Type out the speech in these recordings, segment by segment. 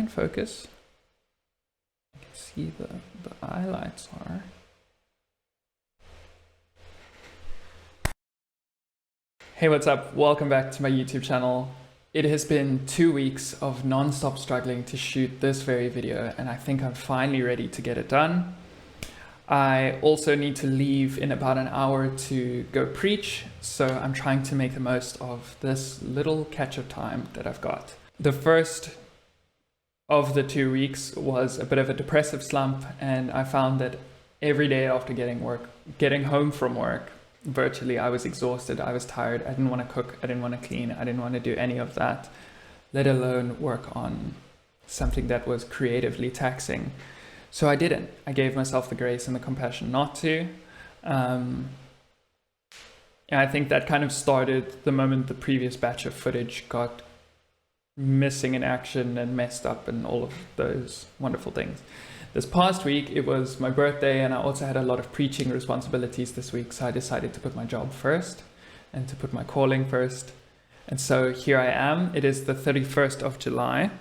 and focus. You can see the highlights are. Hey, what's up? Welcome back to my YouTube channel. It has been 2 weeks of non-stop struggling to shoot this very video, and I think I'm finally ready to get it done. I also need to leave in about an hour to go preach, so I'm trying to make the most of this little catch-up time that I've got. The first of the 2 weeks was a bit of a depressive slump, and I found that every day after getting home from work, virtually I was exhausted, I was tired, I didn't want to cook, I didn't want to clean, I didn't want to do any of that, let alone work on something that was creatively taxing. So I didn't. I gave myself the grace and the compassion not to. And I think that kind of started the moment the previous batch of footage got missing in action and messed up and all of those wonderful things. This past week, it was my birthday, and I also had a lot of preaching responsibilities this week, so I decided to put my job first and to put my calling first. And so here I am. It is the 31st of July,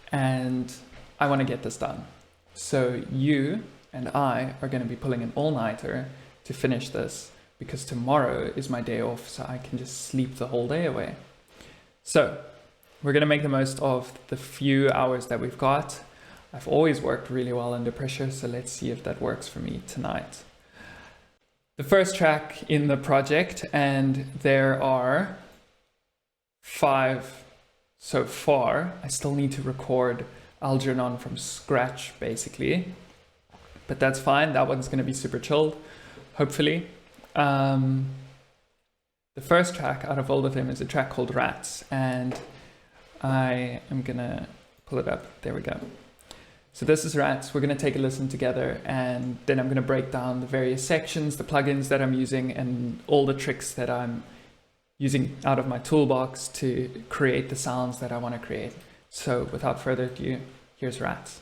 and I want to get this done. So you and I are going to be pulling an all-nighter to finish this, because tomorrow is my day off, so I can just sleep the whole day away. So we're going to make the most of the few hours that we've got. I've always worked really well under pressure, so let's see if that works for me tonight. The first track in the project, and there are 5 so far. I still need to record Algernon from scratch, basically, but that's fine. That one's going to be super chilled, hopefully. The first track out of all of them is a track called Rats, and I am going to pull it up. There we go. So this is Rats. We're going to take a listen together, and then I'm going to break down the various sections, the plugins that I'm using, and all the tricks that I'm using out of my toolbox to create the sounds that I want to create. So without further ado, here's Rats.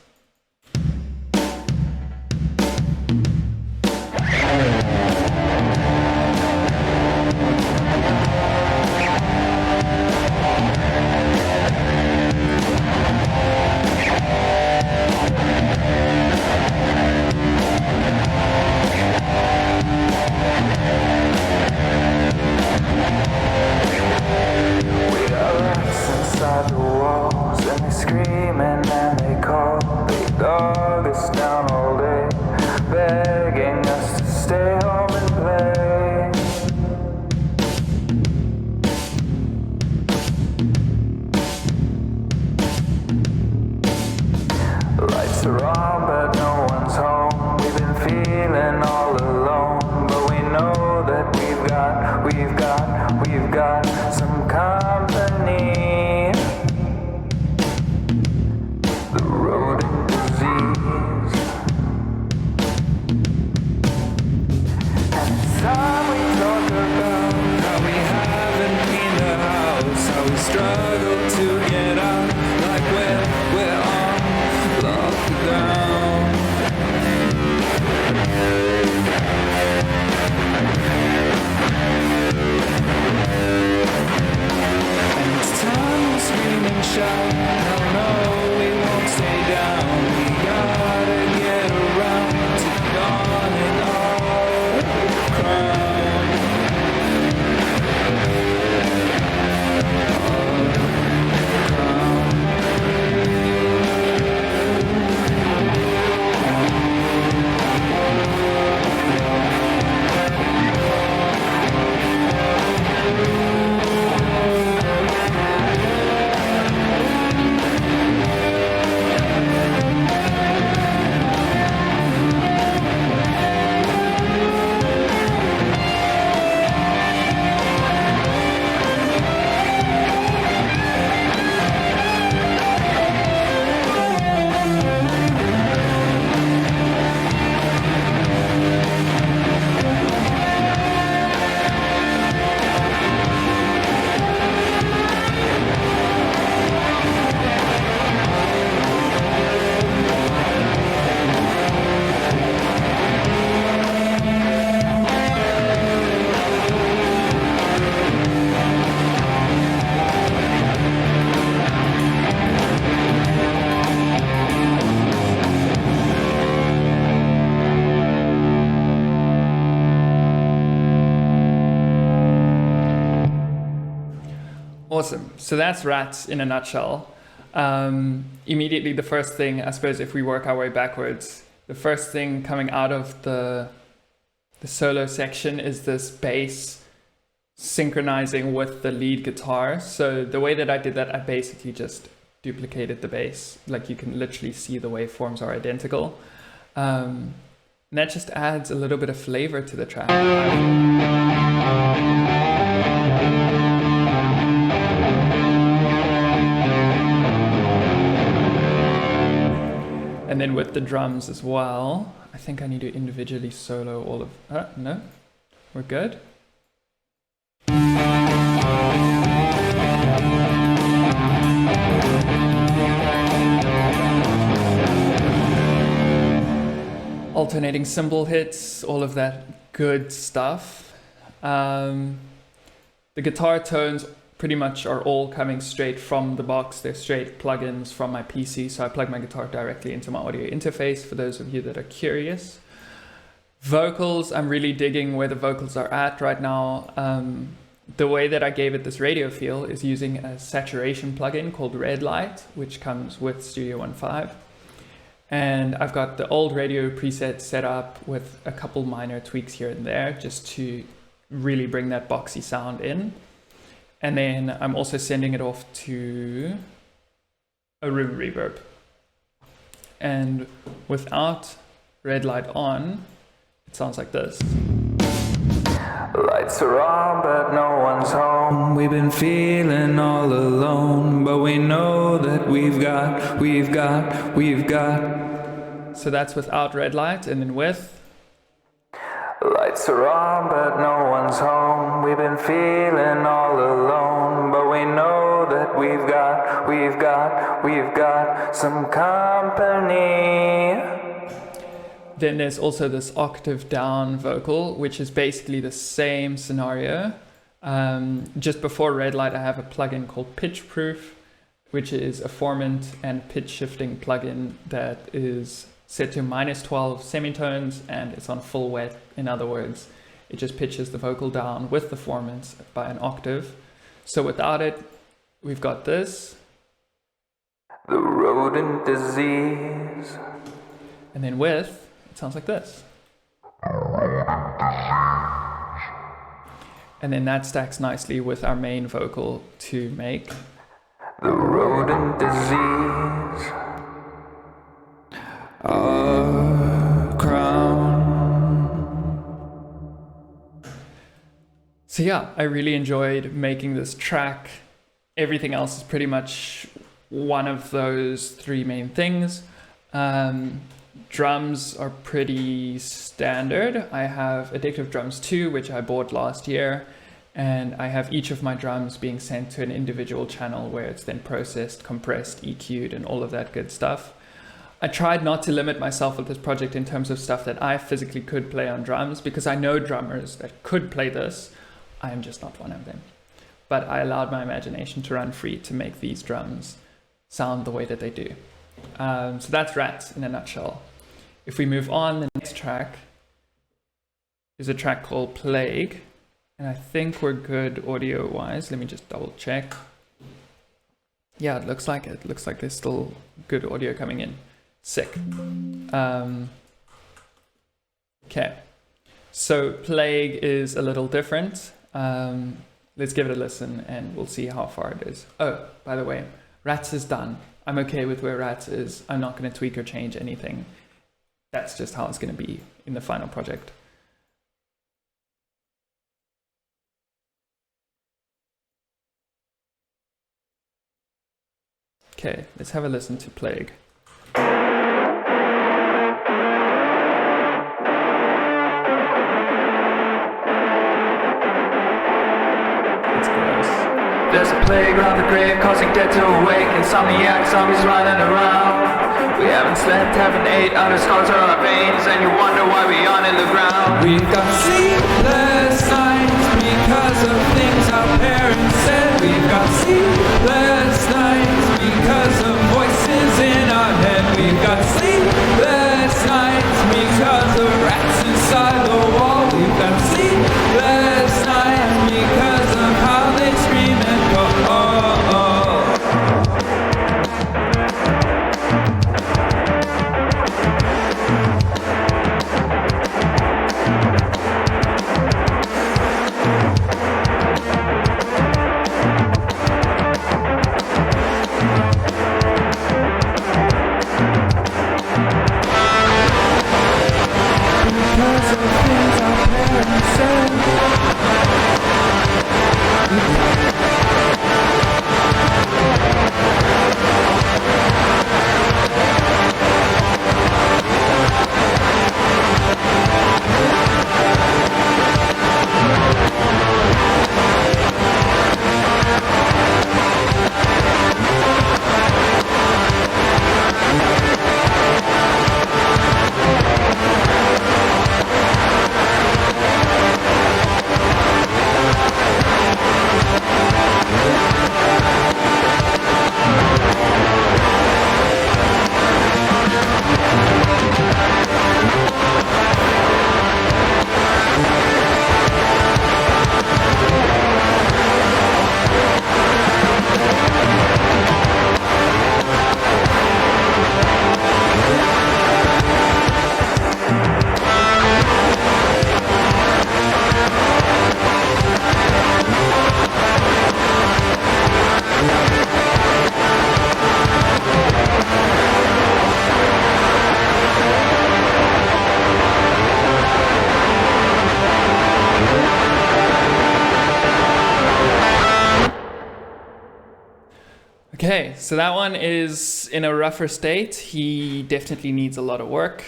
We've got some company. The rodent disease. And it's time we talk about how we haven't cleaned the house, how we struggle to get out, like we're on lockdown. And it's time we scream and shout, hell no, we won't stay down. We gotta get around to donning our crown. Awesome. So that's Rats in a nutshell. Immediately, the first thing, I suppose, if we work our way backwards, the first thing coming out of the solo section is this bass synchronizing with the lead guitar. So the way that I did that, I basically just duplicated the bass. Like you can literally see the waveforms are identical. And that just adds a little bit of flavor to the track. And then with the drums as well, I think I need to individually solo all of... no, we're good. Alternating cymbal hits, all of that good stuff. The guitar tones pretty much are all coming straight from the box. They're straight plugins from my PC, so I plug my guitar directly into my audio interface for those of you that are curious. Vocals, I'm really digging where the vocals are at right now. The way that I gave it this radio feel is using a saturation plugin called Red Light, which comes with Studio 1.5. And I've got the old radio preset set up with a couple minor tweaks here and there just to really bring that boxy sound in. And then I'm also sending it off to a room reverb. And without Red Light on, it sounds like this. Lights are on, but no one's home. We've been feeling all alone, but we know that we've got. So that's without Red Light, and then with. Lights are on, but no one's home. We've been feeling all alone, but we know that we've got some company. Then there's also this octave down vocal, which is basically the same scenario. Just before Red Light, I have a plugin called Pitch Proof, which is a formant and pitch shifting plugin that is set to -12 semitones and it's on full wet. In other words, it just pitches the vocal down with the formants by an octave. So without it, we've got this. The rodent disease. And then with, it sounds like this. And then that stacks nicely with our main vocal to make the rodent disease. Our crown. So yeah, I really enjoyed making this track. Everything else is pretty much one of those three main things. Drums are pretty standard. I have Addictive Drums 2, which I bought last year, and I have each of my drums being sent to an individual channel where it's then processed, compressed, EQ'd, and all of that good stuff. I tried not to limit myself with this project in terms of stuff that I physically could play on drums, because I know drummers that could play this. I am just not one of them. But I allowed my imagination to run free to make these drums sound the way that they do. So that's Rats in a nutshell. If we move on, the next track is a track called Plague. And I think we're good audio-wise. Let me just double check. Yeah, it looks like it. Looks like there's still good audio coming in. Sick. Okay. So Plague is a little different. Let's give it a listen and we'll see how far it is. Oh, by the way, Rats is done. I'm okay with where Rats is. I'm not going to tweak or change anything. That's just how it's going to be in the final project. Okay, let's have a listen to Plague. It's gross. There's a plague around the grave, causing dead to awake. Insomniac zombies running around. We haven't slept, haven't ate, outer scars are on our veins, and you wonder why we aren't in the ground. We've got sleepless nights because of things our parents said. We've got sleepless nights because of voices in our head. We've got sleepless nights because of rats inside the wall. We've got sleepless nights because of how they scream and go on. Okay, so that one is in a rougher state. He definitely needs a lot of work.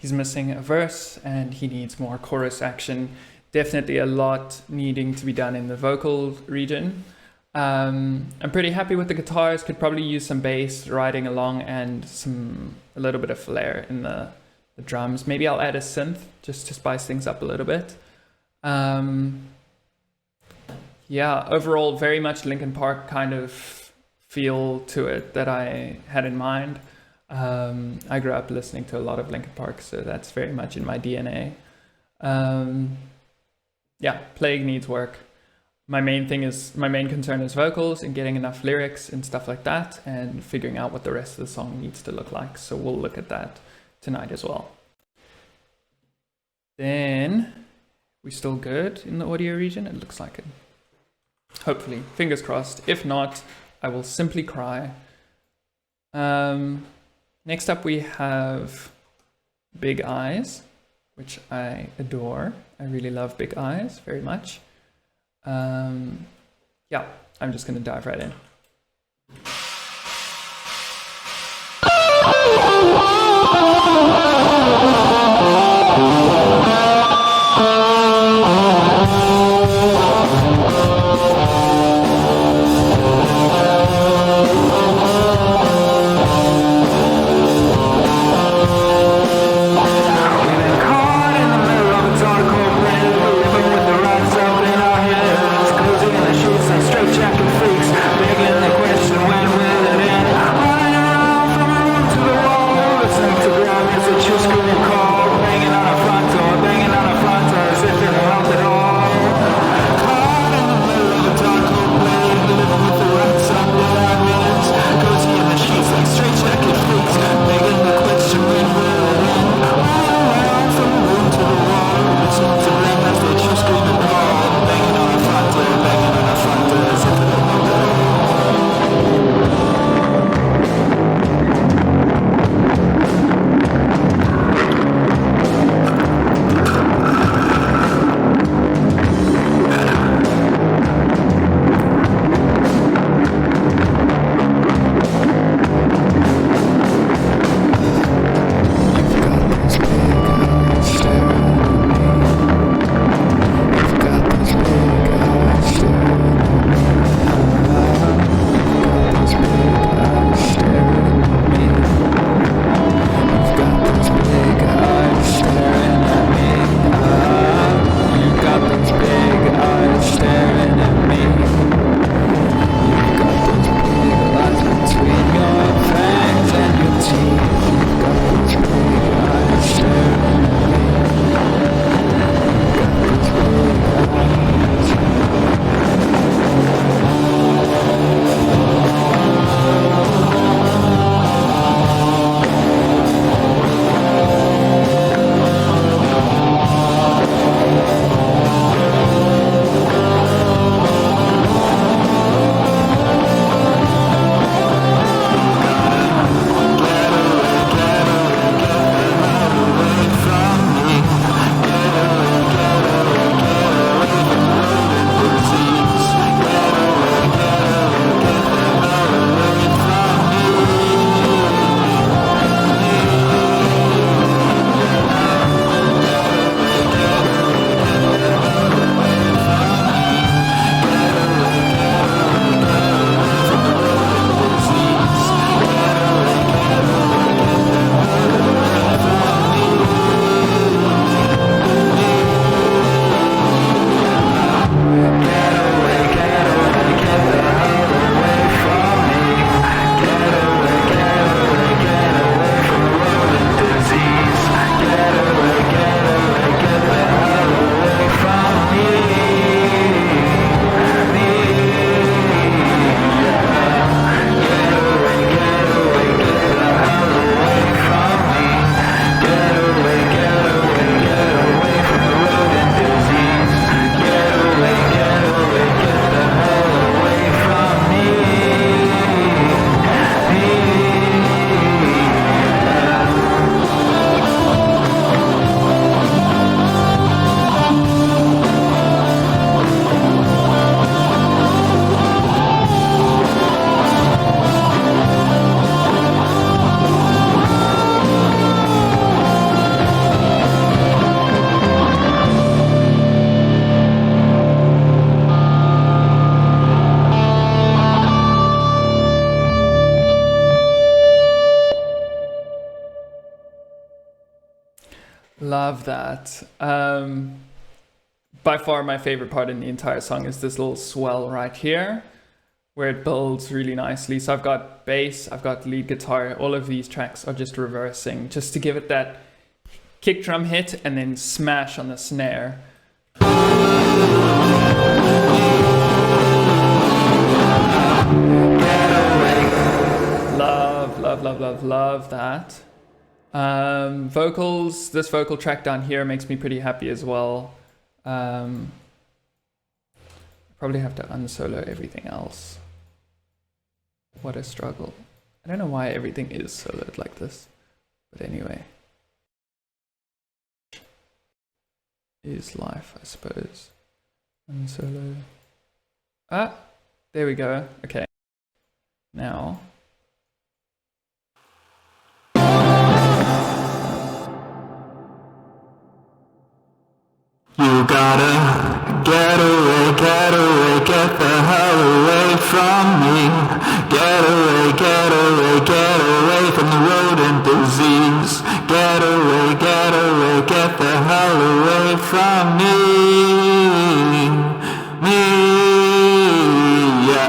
He's missing a verse and he needs more chorus action. Definitely a lot needing to be done in the vocal region. I'm pretty happy with the guitars. Could probably use some bass riding along and a little bit of flair in the drums. Maybe I'll add a synth just to spice things up a little bit. Yeah, overall very much Linkin Park kind of feel to it that I had in mind. I grew up listening to a lot of Linkin Park, so that's very much in my DNA. Yeah, playing needs work. My main concern is vocals and getting enough lyrics and stuff like that, and figuring out what the rest of the song needs to look like. So we'll look at that tonight as well. Then, we still good in the audio region? It looks like it. Hopefully, fingers crossed. If not, I will simply cry. Next up we have Big Eyes, which I adore. I really love Big Eyes very much. Yeah, I'm just gonna dive right in. Straight jacket freaks, begging love that. By far my favorite part in the entire song is this little swell right here, where it builds really nicely. So I've got bass, I've got lead guitar, all of these tracks are just reversing, just to give it that kick drum hit and then smash on the snare. Love that. Vocals, this vocal track down here makes me pretty happy as well. Probably have to unsolo everything else. What a struggle. I don't know why everything is soloed like this, but anyway. Is life, I suppose. Unsolo. Ah, there we go. Okay. Now. You gotta get away, get away, get the hell away from me. Get away, get away, get away from the rodent disease. Get away, get away, get the hell away from me. Me, yeah.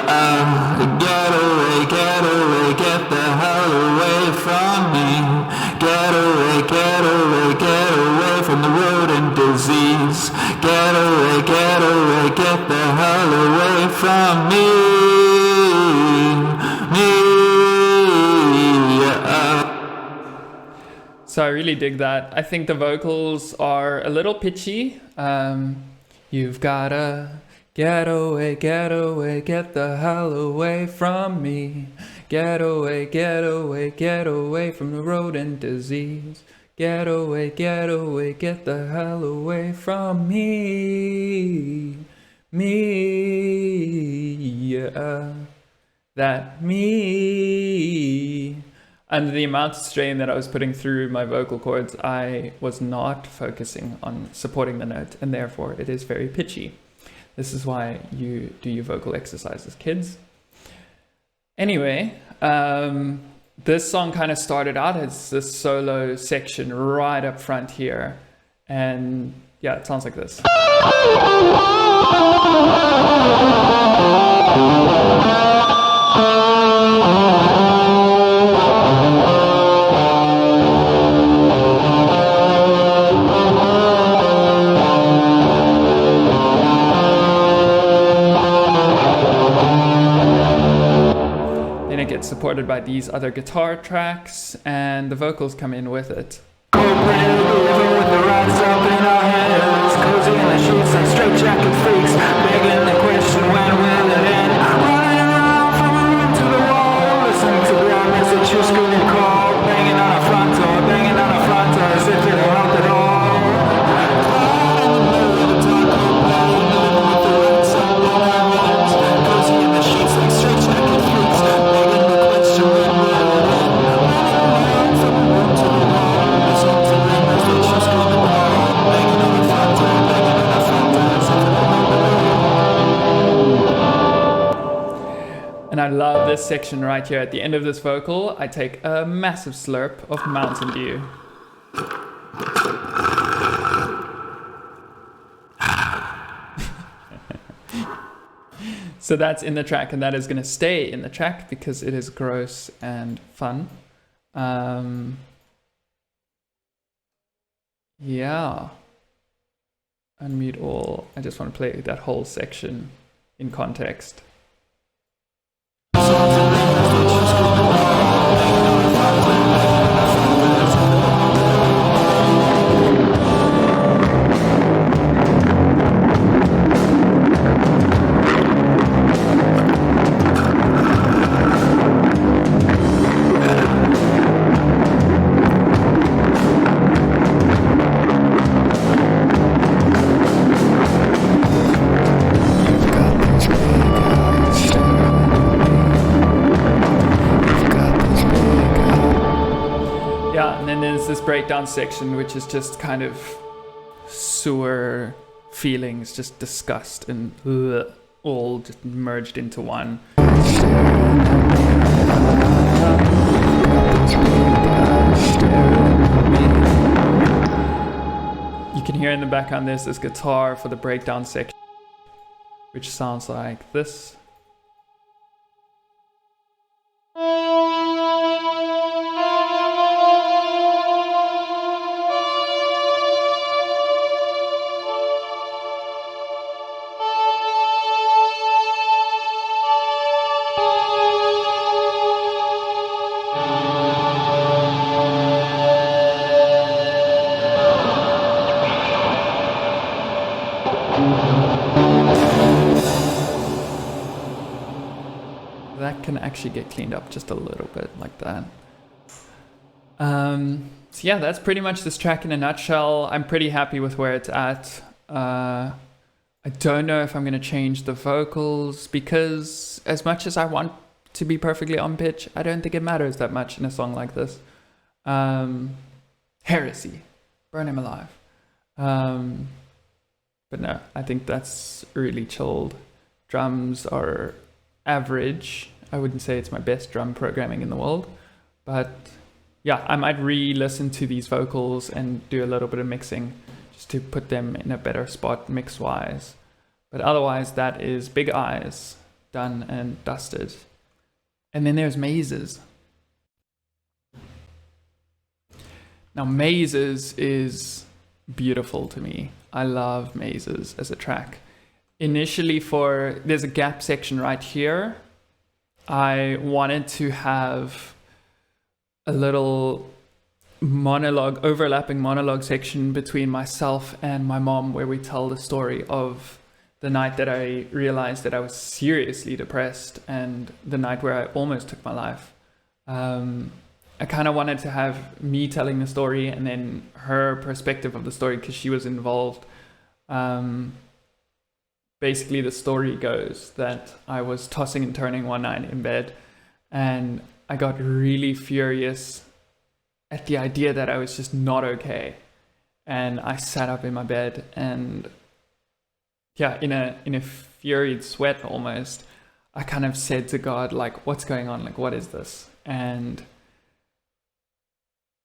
Get away, get away, get the hell away from me. Get away, get away, get away from the rodent disease. Get away, get the hell away from me. Me, yeah. So I really dig that. I think the vocals are a little pitchy. You've gotta get away, get the hell away from me. Get away, get away from the rodent disease. Get away, get the hell away from me. Me, yeah. That me. And the amount of strain that I was putting through my vocal cords, I was not focusing on supporting the note, and therefore it is very pitchy. This is why you do your vocal exercises, kids. Anyway, this song kind of started out as this solo section right up front here. And yeah, it sounds like this. Supported by these other guitar tracks, and the vocals come in with it. With the rats up in our hands, cozy in the sheets like straight jacket freaks, begging the question, when will it end? Running around from a room to the wall, listening to ground message, you scream and call, banging on our front door, as if it helped at all. Cozy in the sheets like straight jacket freaks, begging the question, when will it end? And I love this section right here. At the end of this vocal, I take a massive slurp of Mountain Dew. So that's in the track, and that is going to stay in the track because it is gross and fun. Yeah. Unmute all. I just want to play that whole section in context. Breakdown section, which is just kind of sewer feelings, just disgust and all just merged into one. You can hear in the background there's this guitar for the breakdown section, which sounds like this. That can actually get cleaned up just a little bit like that. So yeah, that's pretty much this track in a nutshell. I'm pretty happy with where it's at. I don't know if I'm going to change the vocals, because as much as I want to be perfectly on pitch, I don't think it matters that much in a song like this. Heresy, burn him alive. But no, I think that's really chilled. Drums are average. I wouldn't say it's my best drum programming in the world, but yeah, I might re-listen to these vocals and do a little bit of mixing just to put them in a better spot mix-wise. But otherwise, that is Big Eyes, done and dusted. And then there's Mazes. Now, Mazes is beautiful to me. I love Mazes as a track. Initially there's a gap section right here. I wanted to have a little overlapping monologue section between myself and my mom, where we tell the story of the night that I realized that I was seriously depressed and the night where I almost took my life. I kind of wanted to have me telling the story and then her perspective of the story, because she was involved. Basically, the story goes that I was tossing and turning one night in bed, and I got really furious at the idea that I was just not okay. And I sat up in my bed and yeah, in a furied sweat almost, I kind of said to God, like, what's going on? Like, what is this? And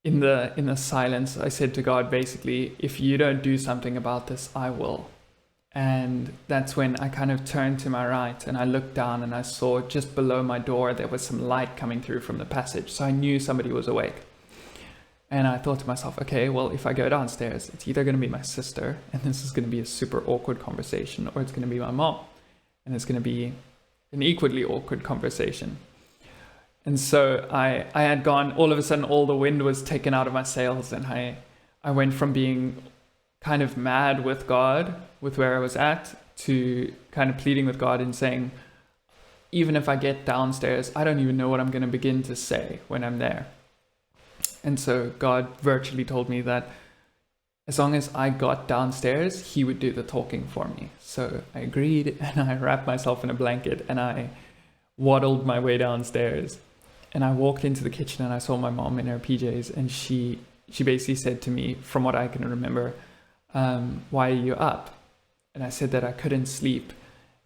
in the silence, I said to God, basically, if you don't do something about this, I will. And that's when I kind of turned to my right and I looked down and I saw just below my door there was some light coming through from the passage. So I knew somebody was awake. And I thought to myself, okay, well, if I go downstairs, it's either going to be my sister, and this is going to be a super awkward conversation, or it's going to be my mom, and it's going to be an equally awkward conversation. And so I had gone, all of a sudden, all the wind was taken out of my sails, and I went from being kind of mad with God, with where I was at, to kind of pleading with God and saying, even if I get downstairs, I don't even know what I'm going to begin to say when I'm there. And so God virtually told me that as long as I got downstairs, he would do the talking for me. So I agreed, and I wrapped myself in a blanket and I waddled my way downstairs. And I walked into the kitchen and I saw my mom in her PJs, and she basically said to me, from what I can remember, why are you up? And I said that I couldn't sleep.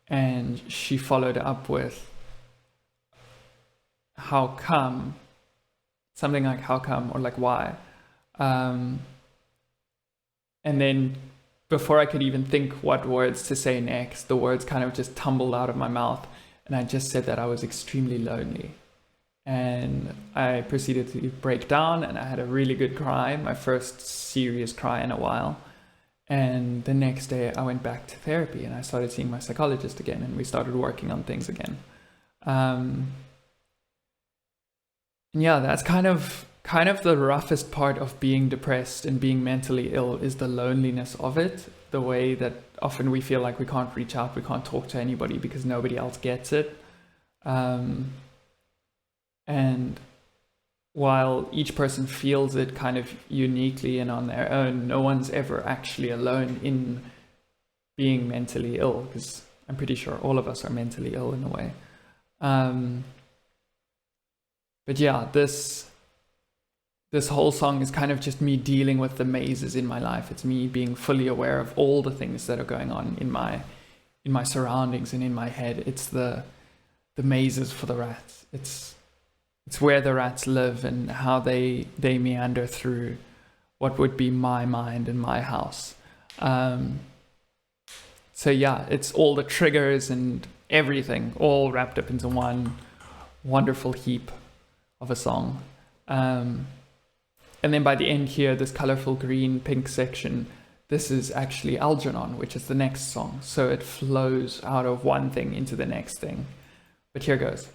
And she followed up with, how come? Something like, how come? Or like, why? And then before I could even think what words to say next, the words kind of just tumbled out of my mouth. And I just said that I was extremely lonely. And I proceeded to break down, and I had a really good cry, my first serious cry in a while. And the next day I went back to therapy and I started seeing my psychologist again, and we started working on things again. And yeah, that's kind of the roughest part of being depressed and being mentally ill, is the loneliness of it. The way that often we feel like we can't reach out, we can't talk to anybody because nobody else gets it. And while each person feels it kind of uniquely and on their own, no one's ever actually alone in being mentally ill, because I'm pretty sure all of us are mentally ill in a way. But yeah, this whole song is kind of just me dealing with the mazes in my life. It's me being fully aware of all the things that are going on in my surroundings and in my head. It's the mazes for the rats. It's where the rats live and how they meander through what would be my mind and my house. So yeah, it's all the triggers and everything all wrapped up into one wonderful heap of a song. And then by the end here, this colorful green pink section, this is actually Algernon, which is the next song. So it flows out of one thing into the next thing. But here goes.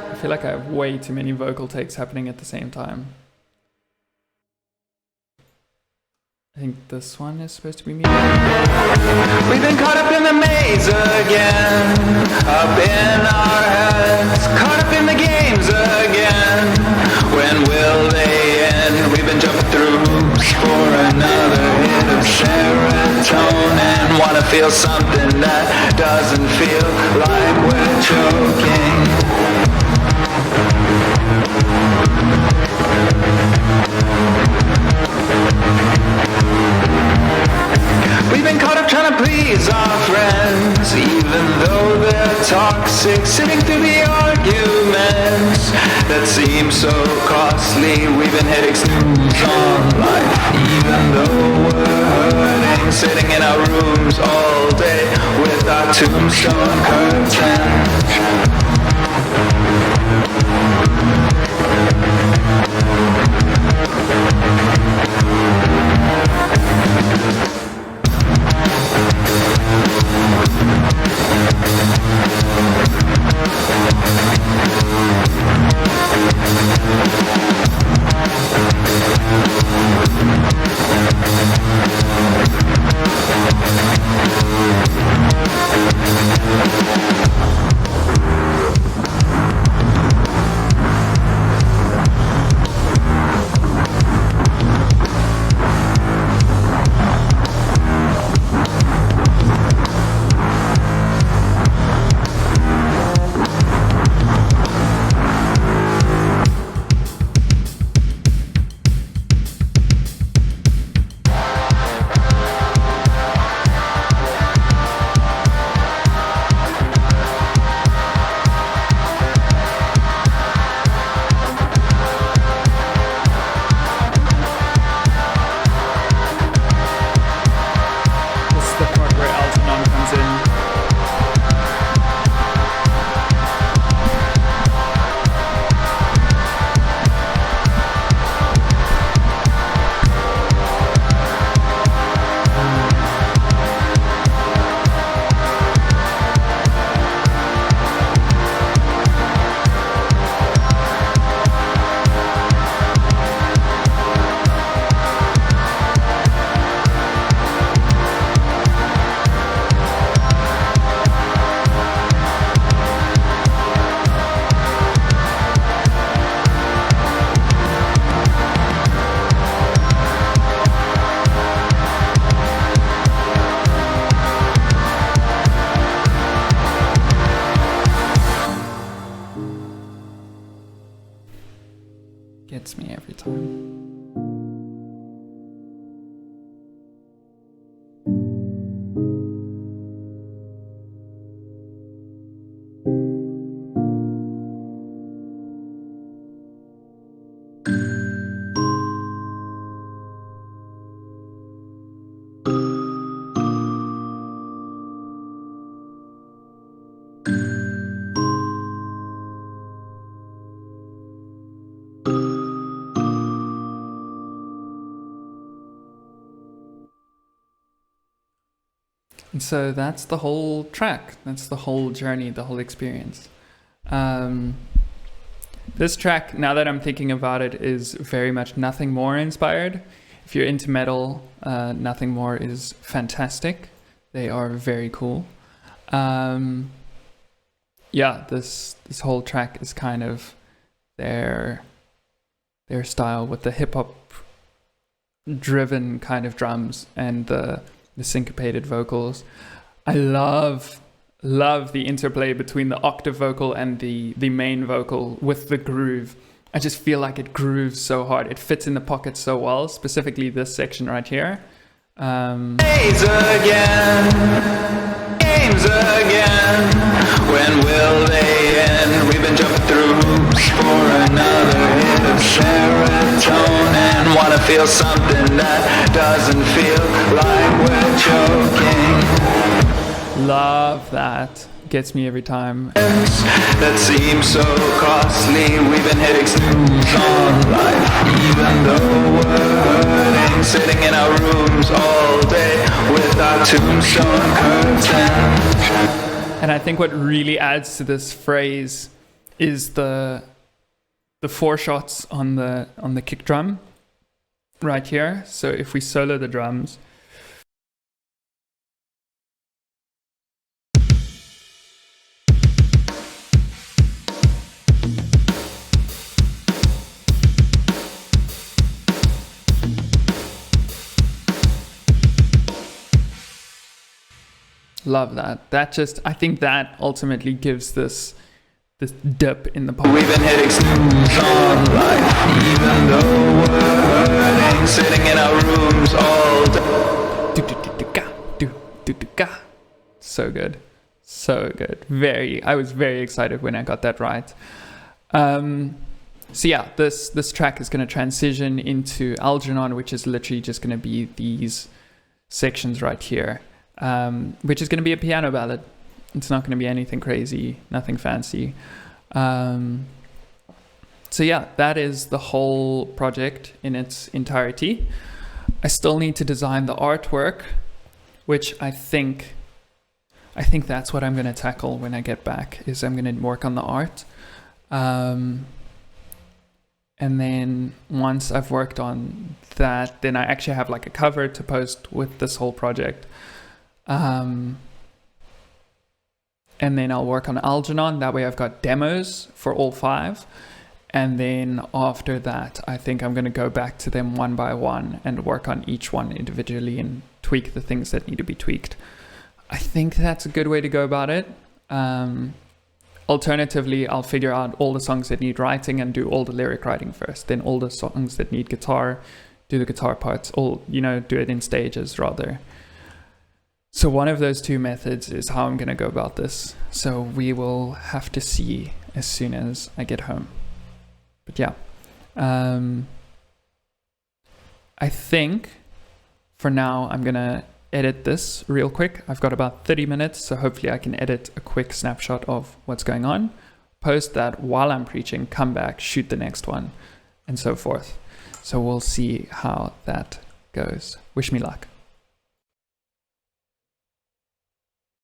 I feel like I have way too many vocal takes happening at the same time. I think this one is supposed to be me. We've been caught up in the maze again, up in our heads, caught up in the games again. When will they end? We've been jumping through hoops for another hit of serotonin. Wanna feel something that doesn't feel like we're choking. We've been caught up trying to please our friends, even though they're toxic, sitting through the arguments that seem so costly. We've been hitting snooze on life, even though we're hurting, sitting in our rooms all day with our tombstone curtains. Gets me every time. And so that's the whole track. That's the whole journey, the whole experience. This track, now that I'm thinking about it, is very much Nothing More inspired. If you're into metal, Nothing More is fantastic. They are very cool. Yeah, this whole track is kind of their style with the hip hop driven kind of drums and the syncopated vocals. I love the interplay between the octave vocal and the main vocal with the groove. I just feel like it grooves so hard. It fits in the pocket so well, specifically this section right here. Games again. When will they end? We've been jumping through hoops for another hit of serotonin. Wanna feel something that doesn't feel like we're choking. Love that. Gets me every time. That seems so costly. We've been hitting snooze on life, even though we're hurting. Sitting in our rooms all day with our tombstone curtains. And I think what really adds to this phrase is the 4 shots on the kick drum right here. So if we solo the drums, love that. I think that ultimately gives this dip in the pocket. We've been hitting snooze on life, even though we're hurting. Sitting in our rooms all day. So good. So good. I was very excited when I got that right. So yeah, this track is going to transition into Algernon, which is literally just going to be these sections right here. Which is going to be a piano ballad. It's not going to be anything crazy, nothing fancy. So yeah, that is the whole project in its entirety. I still need to design the artwork, which I think that's what I'm going to tackle when I get back, is I'm going to work on the art. And then once I've worked on that, then I actually have like a cover to post with this whole project. And then I'll work on Algernon. That way I've got demos for all 5. And then after that, I think I'm going to go back to them one by one and work on each one individually and tweak the things that need to be tweaked. I think that's a good way to go about it. Alternatively, I'll figure out all the songs that need writing and do all the lyric writing first. Then all the songs that need guitar, do the guitar parts, do it in stages rather. So one of those 2 methods is how I'm going to go about this. So we will have to see as soon as I get home. But yeah, I think for now I'm going to edit this real quick. I've got about 30 minutes, so hopefully I can edit a quick snapshot of what's going on, post that while I'm preaching, come back, shoot the next one, and so forth. So we'll see how that goes. Wish me luck.